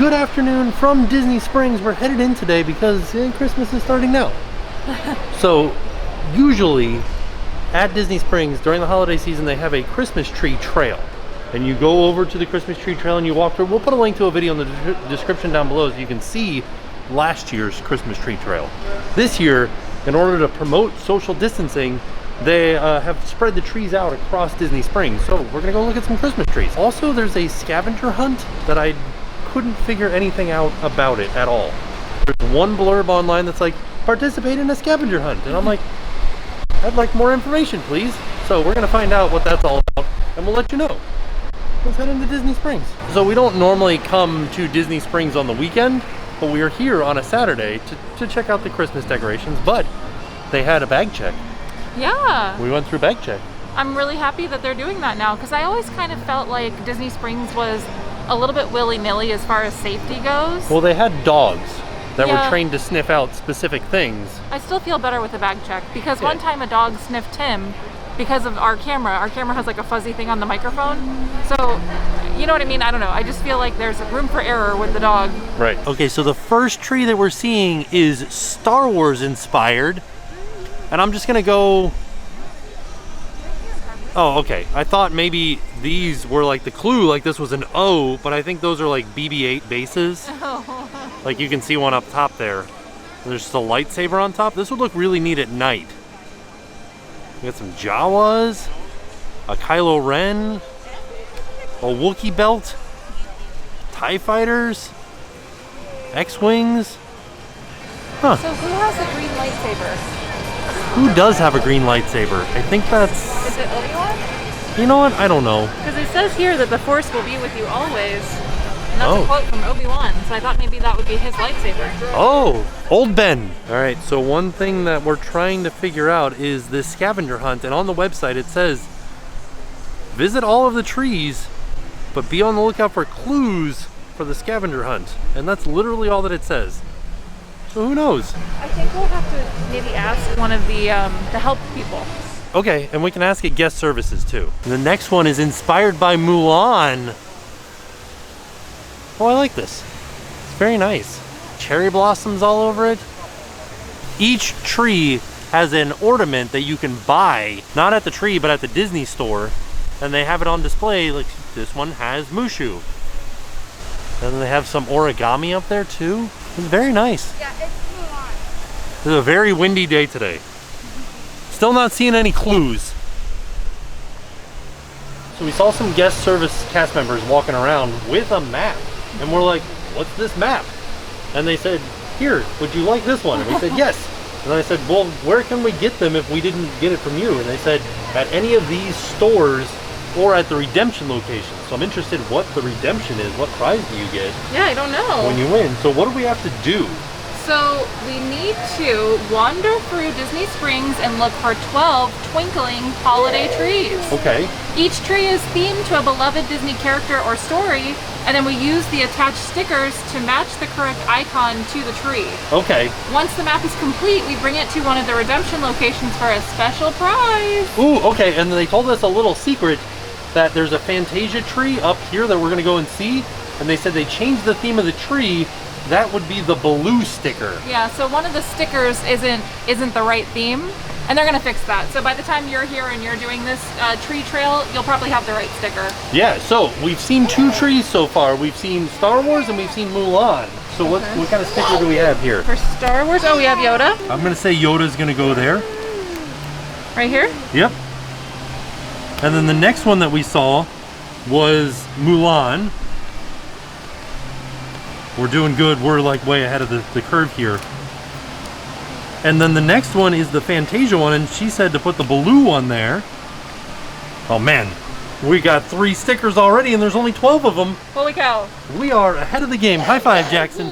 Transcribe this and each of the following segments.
good afternoon from Disney Springs. We're headed in today because Christmas is starting now. So usually at Disney Springs during the holiday season they have a Christmas tree trail, and you go over to the Christmas tree trail and you walk through. We'll put a link to a video in the description down below so you can see last year's Christmas tree trail. This year, in order to promote social distancing, they have spread the trees out across Disney Springs. So we're gonna go look at some Christmas trees. Also, there's a scavenger hunt that I couldn't figure anything out about it at all. There's one blurb online that's like, participate in a scavenger hunt. And I'm like, I'd like more information, please. So we're gonna find out what that's all about and we'll let you know. Let's head into Disney Springs. So we don't normally come to Disney Springs on the weekend, but we are here on a Saturday to check out the Christmas decorations, but they had a bag check. Yeah. We went through bag check. I'm really happy that they're doing that now, because I always kind of felt like Disney Springs was a little bit willy-nilly as far as safety goes. Well, they had dogs that were trained to sniff out specific things. I still feel better with the bag check, because one time a dog sniffed Tim because of our camera. Our camera has like a fuzzy thing on the microphone. So, you know what I mean? I don't know. I just feel like there's room for error with the dog. Right. Okay, so the first tree that we're seeing is Star Wars inspired. And I'm just gonna go... Oh, okay. I thought maybe these were like the clue, like this was an O, but I think those are like BB-8 bases. Oh. Like you can see one up top there. There's just a lightsaber on top. This would look really neat at night. We got some Jawas, a Kylo Ren, a Wookiee belt, TIE fighters, X-Wings. Huh. So who has a green lightsaber? Who does have a green lightsaber? I think that's... Is it Obi-Wan? You know what? I don't know. Because it says here that the Force will be with you always. And that's a quote from Obi-Wan, so I thought maybe that would be his lightsaber. Oh, old Ben. All right, so one thing that we're trying to figure out is this scavenger hunt, and on the website it says, visit all of the trees, but be on the lookout for clues for the scavenger hunt. And that's literally all that it says. So who knows? I think we'll have to maybe ask one of the help people. Okay, and we can ask at guest services too. And the next one is inspired by Mulan. Oh, I like this. It's very nice. Cherry blossoms all over it. Each tree has an ornament that you can buy, not at the tree, but at the Disney store. And they have it on display, like this one has Mushu. And they have some origami up there too. It's very nice. Yeah, it's Mulan. It's a very windy day today. Still not seeing any clues. So we saw some guest service cast members walking around with a map. And we're like, what's this map? And they said, here, would you like this one? And we said, yes. And I said, well, where can we get them if we didn't get it from you? And they said, at any of these stores or at the redemption location. So I'm interested what the redemption is. What prize do you get? Yeah, I don't know. When you win. So what do we have to do? So we need to wander through Disney Springs and look for 12 twinkling holiday trees. Okay. Each tree is themed to a beloved Disney character or story, and then we use the attached stickers to match the correct icon to the tree. Okay. Once the map is complete, we bring it to one of the redemption locations for a special prize. Ooh, okay, and they told us a little secret that there's a Fantasia tree up here that we're gonna go and see, and they said they changed the theme of the tree. That would be the Baloo sticker. Yeah, so one of the stickers isn't the right theme, and they're gonna fix that. So by the time you're here and you're doing this tree trail, you'll probably have the right sticker. Yeah, so we've seen 2 trees so far. We've seen Star Wars and we've seen Mulan. So what kind of sticker do we have here? For Star Wars, oh, we have Yoda. I'm gonna say Yoda's gonna go there. Right here? Yep. And then the next one that we saw was Mulan. We're doing good. We're like way ahead of the curve here. And then the next one is the Fantasia one, and she said to put the Baloo one there. Oh man, we got 3 stickers already and there's only 12 of them. Holy cow. We are ahead of the game. High five, Jackson.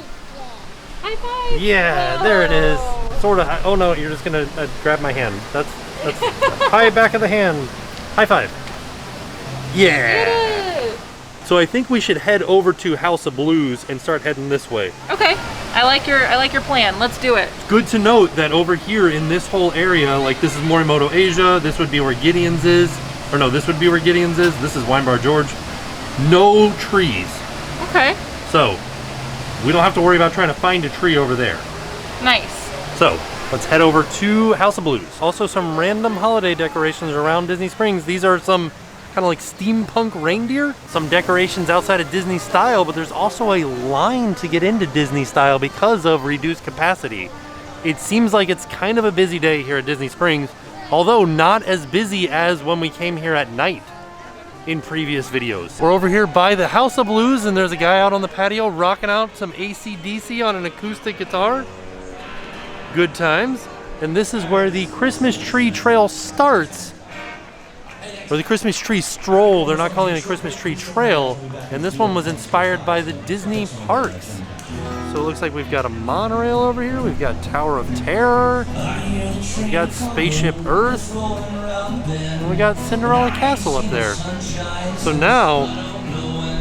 High five. Yeah, there it is. Sort of. Oh no, you're just gonna grab my hand. That's high back of the hand. High five. Yeah. So I think we should head over to House of Blues and start heading this way. Okay. I like your plan. Let's do it. Good to note that over here in this whole area, like this is Morimoto Asia, this would be where Gideon's is. Or no, this would be where Gideon's is. This is Wine Bar George. No trees. Okay. So we don't have to worry about trying to find a tree over there. Nice. So let's head over to House of Blues. Also some random holiday decorations around Disney Springs. These are some kind of like steampunk reindeer. Some decorations outside of Disney style, but there's also a line to get into Disney style because of reduced capacity. It seems like it's kind of a busy day here at Disney Springs, although not as busy as when we came here at night in previous videos. We're over here by the House of Blues, and there's a guy out on the patio rocking out some AC/DC on an acoustic guitar. Good times. And this is where the Christmas tree trail starts, or the Christmas tree stroll. They're not calling it a Christmas tree trail. And this one was inspired by the Disney parks. So it looks like we've got a monorail over here. We've got Tower of Terror. We got Spaceship Earth. And we got Cinderella Castle up there. So now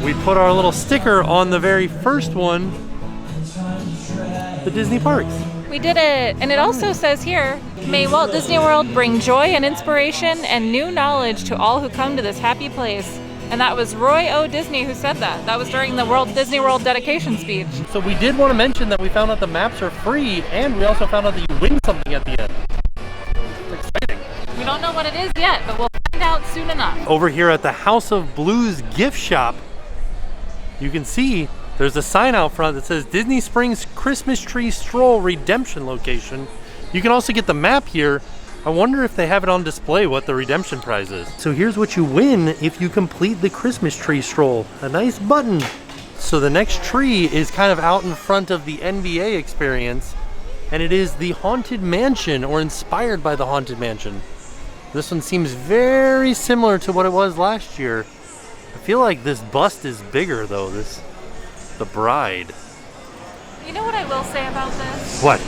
we put our little sticker on the very first one, the Disney parks. We did it. And it also says here, may Walt Disney World bring joy and inspiration and new knowledge to all who come to this happy place. And that was Roy O. Disney who said that. That was during the Disney World dedication speech. So we did want to mention that we found out the maps are free, and we also found out that you win something at the end. It's exciting. We don't know what it is yet, but we'll find out soon enough. Over here at the House of Blues gift shop, you can see there's a sign out front that says Disney Springs Christmas Tree Stroll Redemption Location. You can also get the map here. I wonder if they have it on display what the redemption prize is. So here's what you win if you complete the Christmas tree stroll. A nice button. So the next tree is kind of out in front of the NBA experience, and it is the Haunted Mansion, or inspired by the Haunted Mansion. This one seems very similar to what it was last year. I feel like this bust is bigger though, the bride. You know what I will say about this? What?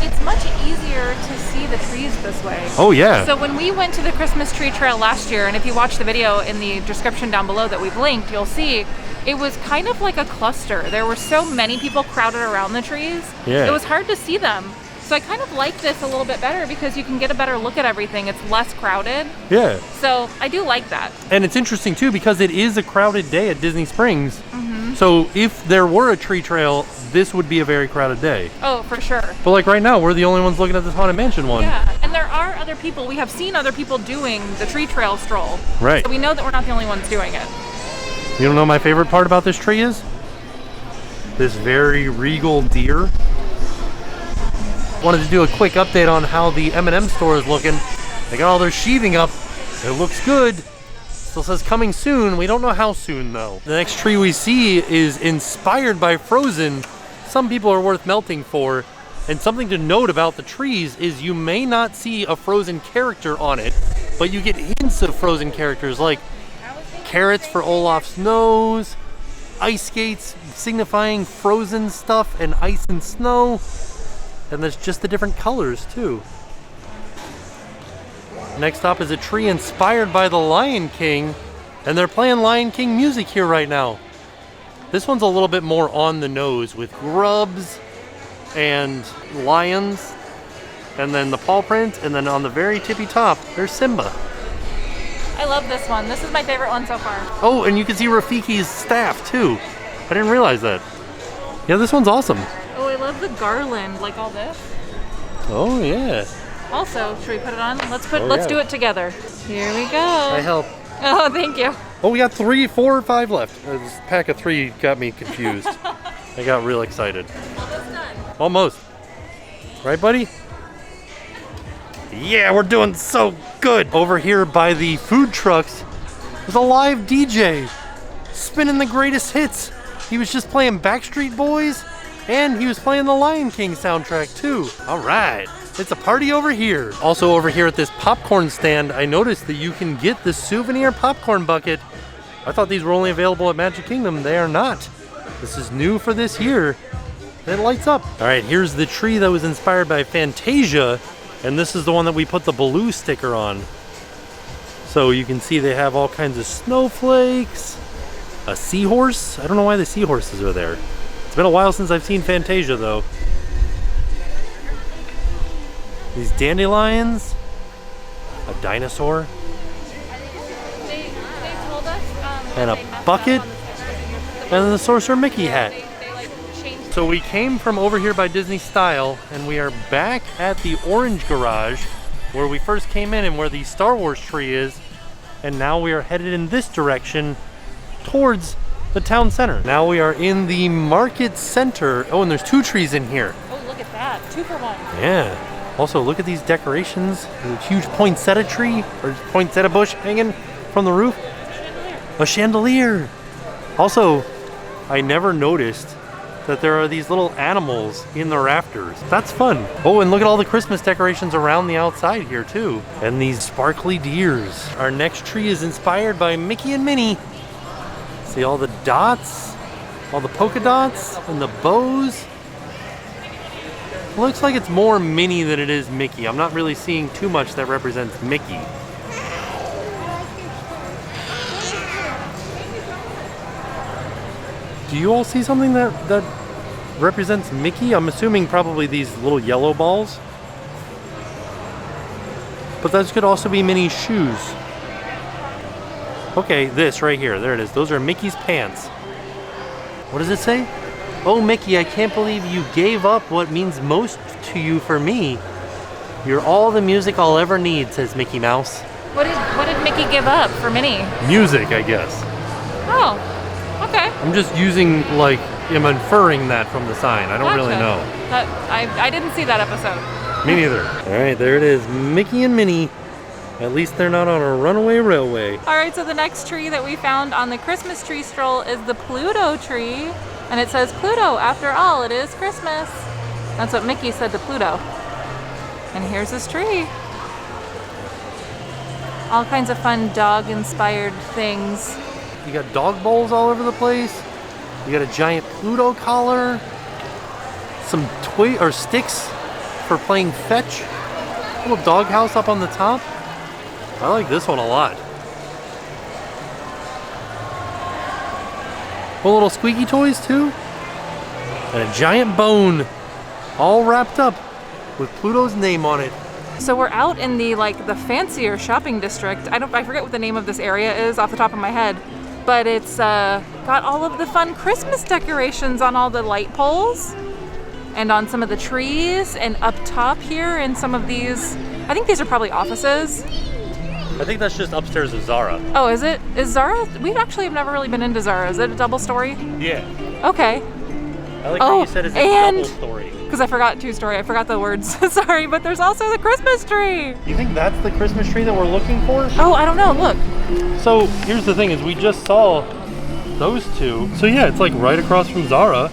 It's much easier to see the trees this way. Oh yeah. So when we went to the Christmas tree trail last year, and if you watch the video in the description down below that we've linked, you'll see it was kind of like a cluster. There were so many people crowded around the trees. Yeah. It was hard to see them. So I kind of like this a little bit better because you can get a better look at everything. It's less crowded. Yeah. So I do like that. And it's interesting too because it is a crowded day at Disney Springs. Mm-hmm. So if there were a tree trail, this would be a very crowded day. Oh, for sure. But like right now, we're the only ones looking at this Haunted Mansion one. Yeah, and there are other people. We have seen other people doing the tree trail stroll. Right. So we know that we're not the only ones doing it. You don't know my favorite part about this tree is? This very regal deer. Wanted to do a quick update on how the M&M store is looking. They got all their sheathing up. It looks good. Still says coming soon. We don't know how soon though. The next tree we see is inspired by Frozen. Some people are worth melting for. And something to note about the trees is you may not see a Frozen character on it, but you get hints of Frozen characters like carrots for Olaf's nose, ice skates signifying Frozen stuff and ice and snow. And there's just the different colors too. Next up is a tree inspired by the Lion King, and they're playing Lion King music here right now. This one's a little bit more on the nose with grubs and lions, and then the paw print, and then on the very tippy top, there's Simba. I love this one. This is my favorite one so far. Oh, and you can see Rafiki's staff too. I didn't realize that. Yeah, this one's awesome. Oh, I love the garland, like all this. Oh yeah. Also, should we put it on? Let's yeah. do it together. Here we go. I help. Oh, thank you. Oh, we got 3, 4, or 5 left. This pack of 3 got me confused. I got real excited. Almost done. Almost. Right, buddy? Yeah, we're doing so good. Over here by the food trucks, there's a live DJ spinning the greatest hits. He was just playing Backstreet Boys, and he was playing the Lion King soundtrack too. All right. It's a party over here. Also over here at this popcorn stand, I noticed that you can get the souvenir popcorn bucket. I thought these were only available at Magic Kingdom. They are not. This is new for this year. It lights up. All right, here's the tree that was inspired by Fantasia, and this is the one that we put the Baloo sticker on. So you can see they have all kinds of snowflakes, a seahorse. I don't know why the seahorses are there. It's been a while since I've seen Fantasia though. These dandelions, a dinosaur, They told us and a they messed up bucket, on the sticker. and then the Sorcerer Mickey hat. They like changed So we came from over here by Disney Style, and we are back at the orange garage where we first came in and where the Star Wars tree is. And now we are headed in this direction towards the town center. Now we are in the market center. Oh, and there's 2 trees in here. Oh, look at that. 2 for 1. Yeah. Also, look at these decorations. There's a huge poinsettia tree, or poinsettia bush hanging from the roof. A chandelier. Also, I never noticed that there are these little animals in the rafters. That's fun. Oh, and look at all the Christmas decorations around the outside here too. And these sparkly deers. Our next tree is inspired by Mickey and Minnie. See all the dots, all the polka dots and the bows. Looks like it's more Minnie than it is Mickey. I'm not really seeing too much that represents Mickey. Do you all see something that represents Mickey? I'm assuming probably these little yellow balls. But those could also be Minnie's shoes. Okay, this right here. There it is. Those are Mickey's pants. What does it say? Oh, Mickey, I can't believe you gave up what means most to you for me. You're all the music I'll ever need, says Mickey Mouse. What did Mickey give up for Minnie? Music, I guess. Oh, okay. I'm just using, like, I'm inferring that from the sign. I don't really know. I didn't see that episode. Me neither. All right, there it is. Mickey and Minnie. At least they're not on a runaway railway. All right, so the next tree that we found on the Christmas tree stroll is the Pluto tree. And it says, Pluto, after all, it is Christmas. That's what Mickey said to Pluto. And here's this tree. All kinds of fun dog-inspired things. You got dog bowls all over the place. You got a giant Pluto collar. Some sticks for playing fetch. A little doghouse up on the top. I like this one a lot. Well, little squeaky toys too. And a giant bone all wrapped up with Pluto's name on it. So we're out in the fancier shopping district. I forget what the name of this area is off the top of my head, but it's got all of the fun Christmas decorations on all the light poles and on some of the trees, and up top here in some of these, I think these are probably offices. I think that's just upstairs of Zara. Oh, is it? Is Zara? We actually have never really been into Zara. Is it a double story? Yeah. Okay. I like how you said it's a double story. Because I forgot 2-story. I forgot the words. Sorry, but there's also the Christmas tree. You think that's the Christmas tree that we're looking for? Oh, I don't know. Look. So here's the thing: is we just saw those two. So yeah, it's like right across from Zara.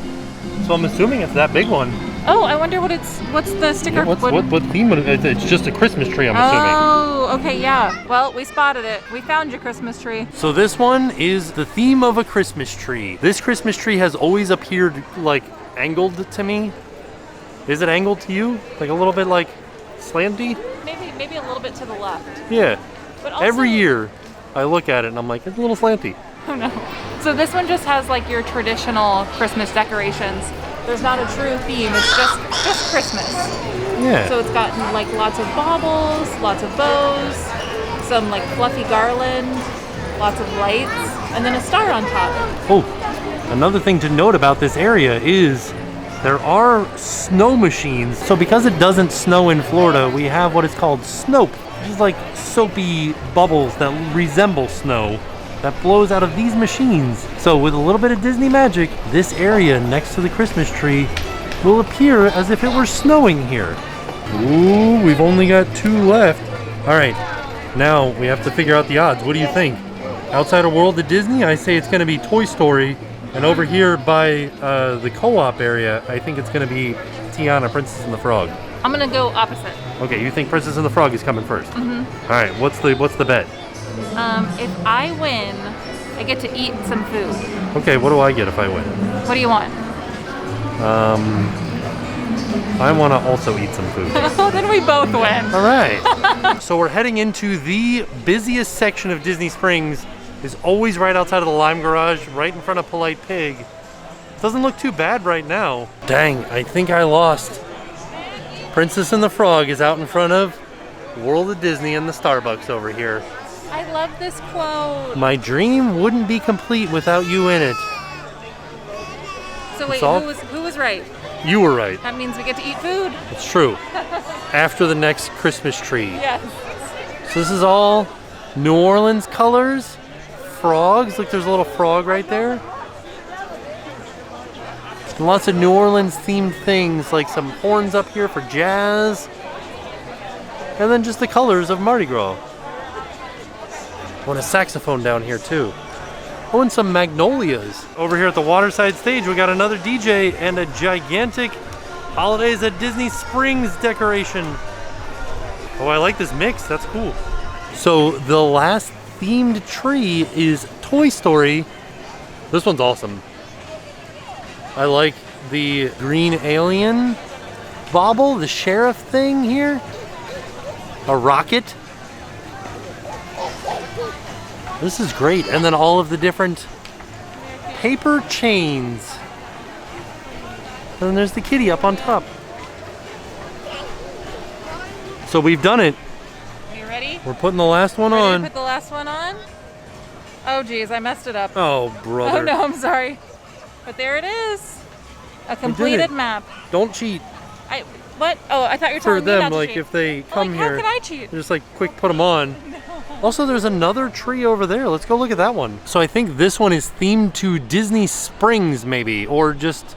So I'm assuming it's that big one. Oh, I wonder what's the sticker? Yeah, what theme would it? It's just a Christmas tree, I'm assuming. Oh, okay, yeah. Well, we spotted it. We found your Christmas tree. So this one is the theme of a Christmas tree. This Christmas tree has always appeared like angled to me. Is it angled to you? Like a little bit like slanty? Maybe a little bit to the left. Yeah. But also, every year I look at it and I'm like, it's a little slanty. Oh no. So this one just has like your traditional Christmas decorations. There's not a true theme, it's just Christmas. Yeah. So it's got like lots of baubles, lots of bows, some like fluffy garland, lots of lights, and then a star on top. Oh, another thing to note about this area is there are snow machines. So because it doesn't snow in Florida, we have what is called snope, which is like soapy bubbles that resemble snow that blows out of these machines. So with a little bit of Disney magic, this area next to the Christmas tree will appear as if it were snowing here. Ooh, we've only got 2 left. All right, now we have to figure out the odds. What do you think? Outside of World of Disney, I say it's gonna be Toy Story. And over here by the co-op area, I think it's gonna be Tiana, Princess and the Frog. I'm gonna go opposite. Okay, you think Princess and the Frog is coming first? Mm-hmm. All right, what's the bet? If I win, I get to eat some food. Okay, what do I get if I win? What do you want? I want to also eat some food. Then we both win. All right. So we're heading into the busiest section of Disney Springs. Is always right outside of the Lime Garage, right in front of Polite Pig. Doesn't look too bad right now. Dang, I think I lost. Princess and the Frog is out in front of World of Disney and the Starbucks over here. I love this quote. My dream wouldn't be complete without you in it. So wait, all? who was right? You were right. That means we get to eat food. It's true. After the next Christmas tree. Yes. So this is all New Orleans colors. Frogs. Look, there's a little frog right there. And lots of New Orleans themed things, like some horns up here for jazz. And then just the colors of Mardi Gras. Oh, and a saxophone down here too. Oh, and some magnolias. Over here at the waterside stage, we got another DJ and a gigantic Holidays at Disney Springs decoration. Oh, I like this mix. That's cool. So the last themed tree is Toy Story. This one's awesome. I like the green alien bauble, the sheriff thing here. A rocket. This is great. And then all of the different paper chains. And then there's the kitty up on top. So we've done it. Are you ready? We're putting the last one Ready on. to put the last one on? Oh geez, I messed it up. Oh, brother. Oh no, I'm sorry. But there it is. A completed map. Don't cheat. What? Oh, I thought you were For telling me not them, to like cheat. if they come like, here, how can I cheat? just like quick put them on. Also, there's another tree over there. Let's go look at that one. So I think this one is themed to Disney Springs, maybe, or just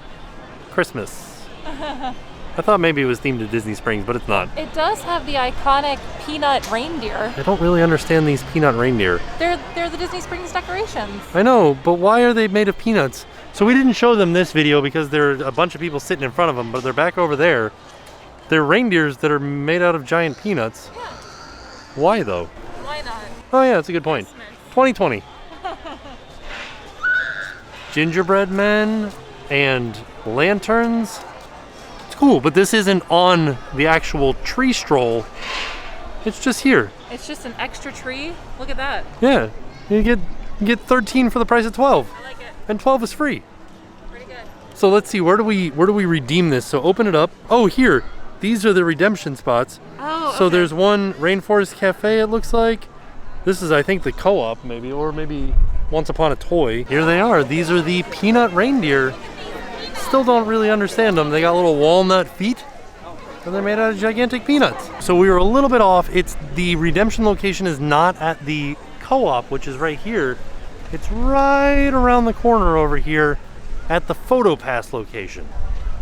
Christmas. I thought maybe it was themed to Disney Springs, but it's not. It does have the iconic peanut reindeer. I don't really understand these peanut reindeer. They're the Disney Springs decorations. I know, but why are they made of peanuts? So we didn't show them this video because there are a bunch of people sitting in front of them, but they're back over there. They're reindeers that are made out of giant peanuts. Yeah. Why though? Why not? Oh yeah, that's a good point. 2020. Gingerbread men and lanterns. It's cool, but this isn't on the actual tree stroll. It's just here. It's just an extra tree. Look at that. Yeah, you get 13 for the price of 12, I like it. and 12 is free. Pretty good. So let's see, where do we redeem this? So open it up. Oh, here. These are the redemption spots. Oh, So okay. there's one Rainforest Cafe, it looks like. This is, I think, the co-op, maybe, or maybe Once Upon a Toy. Here they are. These are the peanut reindeer. Still don't really understand them. They got little walnut feet, and they're made out of gigantic peanuts. So we were a little bit off. It's the redemption location is not at the co-op, which is right here. It's right around the corner over here at the PhotoPass location.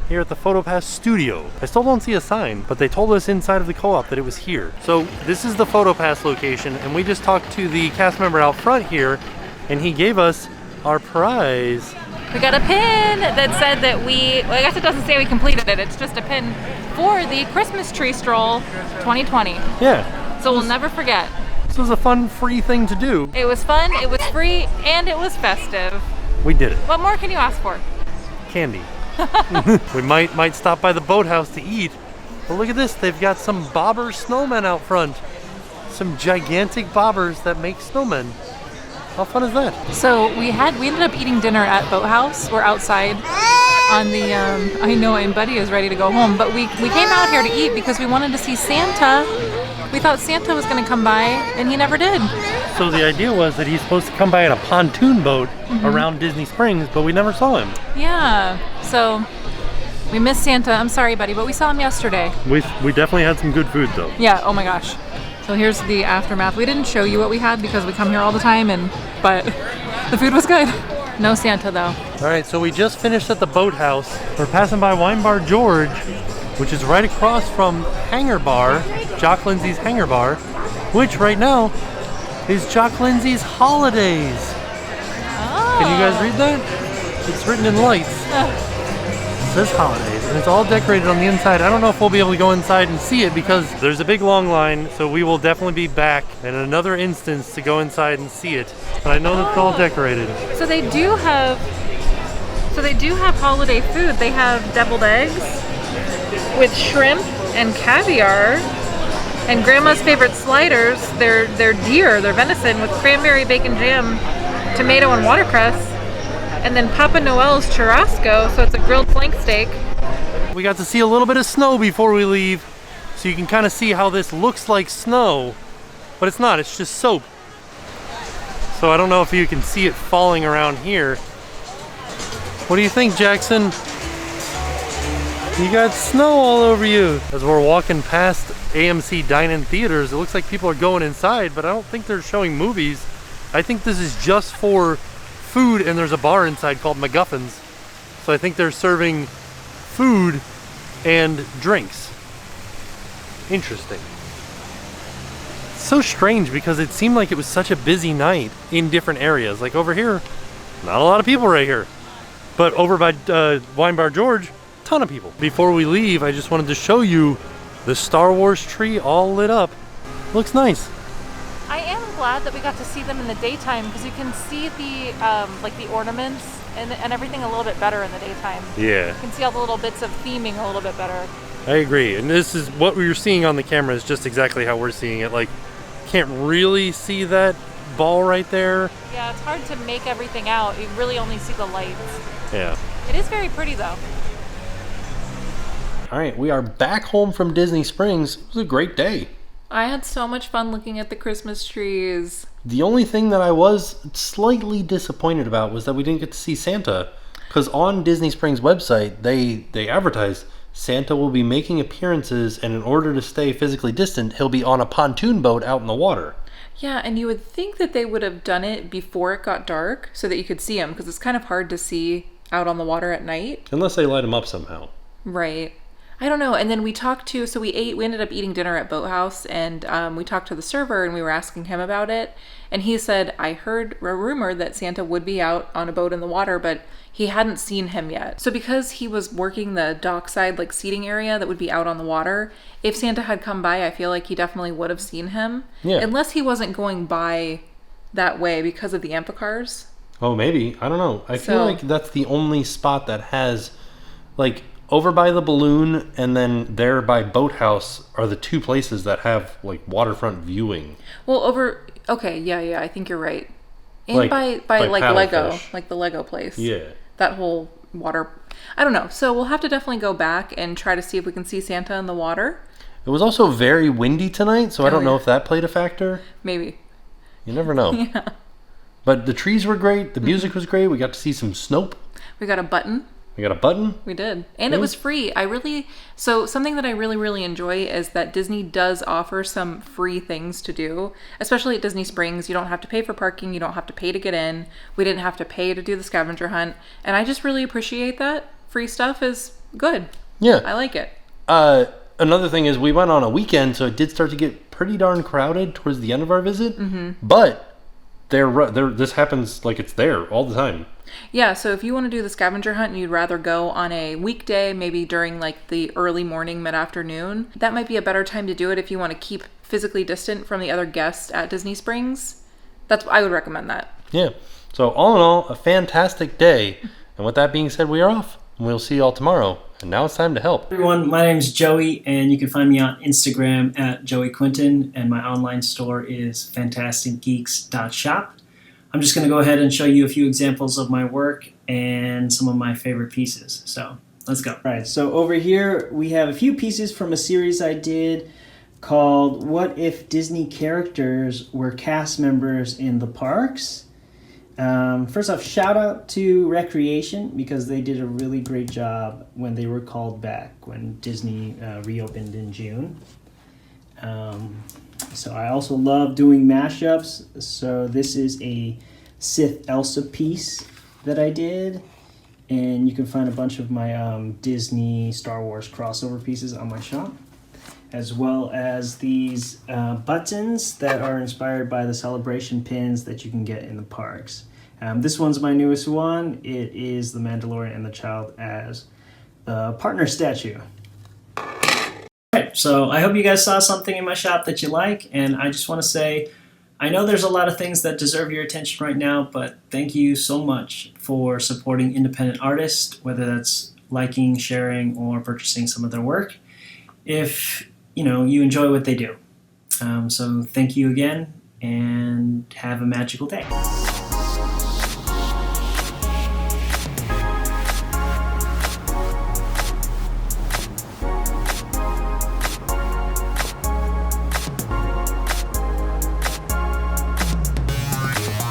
Here at the PhotoPass studio. I still don't see a sign, but they told us inside of the co-op that it was here. So this is the PhotoPass location, and we just talked to the cast member out front here, and he gave us our prize. We got a pin that said that well, I guess it doesn't say we completed it. It's just a pin for the Christmas Tree Stroll 2020. Yeah, So we'll never forget. this was a fun, free thing to do. It was fun, it was free, and it was festive. We did it. What more can you ask for? Candy. We might stop by the boathouse to eat. But look at this, they've got some bobber snowmen out front. Some gigantic bobbers that make snowmen. How fun is that? So we ended up eating dinner at Boathouse. We're outside on the, I know, and Buddy is ready to go home, but we came out here to eat because we wanted to see Santa. We thought Santa was going to come by, and he never did. So the idea was that he's supposed to come by in a pontoon boat around Disney Springs, but we never saw him. Yeah, so we missed Santa. I'm sorry, Buddy, but we saw him yesterday. We definitely had some good food though. Yeah, oh my gosh. So here's the aftermath. We didn't show you what we had because we come here all the time, but the food was good. No Santa though. All right, so we just finished at the boathouse. We're passing by Wine Bar George, which is right across from Hangar Bar, Jock Lindsay's Hangar Bar, which right now is Jock Lindsay's Holidays. Oh. Can you guys read that? It's written in lights. It says Holidays, and it's all decorated on the inside. I don't know if we'll be able to go inside and see it because there's a big long line, so we will definitely be back in another instance to go inside and see it. But I know that it's all decorated. So they do have holiday food. They have deviled eggs with shrimp and caviar, and Grandma's favorite sliders. They're deer, they're venison with cranberry bacon jam, tomato and watercress, and then Papa Noel's churrasco. So it's a grilled flank steak. We got to see a little bit of snow before we leave, so you can kind of see how this looks like snow, but it's not, it's just soap. So I don't know if you can see it falling around here. What do you think, Jackson? You got snow all over you. As we're walking past AMC Dine-In Theaters, it looks like people are going inside, but I don't think they're showing movies. I think this is just for food, and there's a bar inside called McGuffin's. So I think they're serving food and drinks. Interesting. So strange because it seemed like it was such a busy night in different areas. Like over here, not a lot of people right here. But over by Wine Bar George, ton of people. Before we leave, I just wanted to show you the Star Wars tree all lit up. Looks nice. I am glad that we got to see them in the daytime because you can see the like the ornaments and everything a little bit better in the daytime. Yeah. You can see all the little bits of theming a little bit better. I agree. And this is what we were seeing on the camera is just exactly how we're seeing it. Like, can't really see that ball right there. Yeah, it's hard to make everything out. You really only see the lights. Yeah. It is very pretty though. All right, we are back home from Disney Springs. It was a great day. I had so much fun looking at the Christmas trees. The only thing that I was slightly disappointed about was that we didn't get to see Santa. Because on Disney Springs website, they advertised Santa will be making appearances, and in order to stay physically distant, he'll be on a pontoon boat out in the water. Yeah, and you would think that they would have done it before it got dark so that you could see him, because it's kind of hard to see out on the water at night. Unless they light him up somehow. Right. I don't know. And then we ended up eating dinner at Boathouse, and we talked to the server and we were asking him about it. And he said, I heard a rumor that Santa would be out on a boat in the water, but he hadn't seen him yet. So because he was working the dockside like seating area that would be out on the water, if Santa had come by, I feel like he definitely would have seen him. Yeah. Unless he wasn't going by that way because of the amphicars. Oh, maybe. I don't know. I feel like that's the only spot that has, like, over by the balloon and then there by Boathouse are the two places that have, like, waterfront viewing. Well, okay, yeah, I think you're right. And Like, by like Lego, Paddlefish. like the Lego place. Yeah. That whole water, I don't know. So we'll have to definitely go back and try to see if we can see Santa in the water. It was also very windy tonight, so I don't know if that played a factor. Maybe. You never know. Yeah. But the trees were great. The music was great. We got to see some Snope. We got a button. We got a button. We did. And it was free. So something that I really enjoy is that Disney does offer some free things to do, especially at Disney Springs. You don't have to pay for parking. You don't have to pay to get in. We didn't have to pay to do the scavenger hunt. And I just really appreciate that. Free stuff is good. Yeah. I like it. Another thing is we went on a weekend, so it did start to get pretty darn crowded towards the end of our visit. Mm-hmm. But this happens like it's there all the time. Yeah, so if you want to do the scavenger hunt and you'd rather go on a weekday, maybe during like the early morning, mid-afternoon, that might be a better time to do it if you want to keep physically distant from the other guests at Disney Springs. I would recommend that. Yeah. So all in all, a fantastic day. And with that being said, we are off. And we'll see you all tomorrow. And now it's time to help. Everyone, my name is Joey, and you can find me on Instagram at Joey Quinton, and my online store is fantasticgeeks.shop. I'm just going to go ahead and show you a few examples of my work and some of my favorite pieces. So let's go. All right, so over here we have a few pieces from a series I did called What If Disney Characters Were Cast Members in the Parks? First off, shout out to Recreation because they did a really great job when they were called back when Disney reopened in June. So I also love doing mashups. So this is a Sith Elsa piece that I did. And you can find a bunch of my Disney Star Wars crossover pieces on my shop. As well as these buttons that are inspired by the celebration pins that you can get in the parks. This one's my newest one. It is the Mandalorian and the Child as the partner statue. Alright, so I hope you guys saw something in my shop that you like, and I just want to say, I know there's a lot of things that deserve your attention right now, but thank you so much for supporting independent artists, whether that's liking, sharing, or purchasing some of their work, if you enjoy what they do. So thank you again, and have a magical day.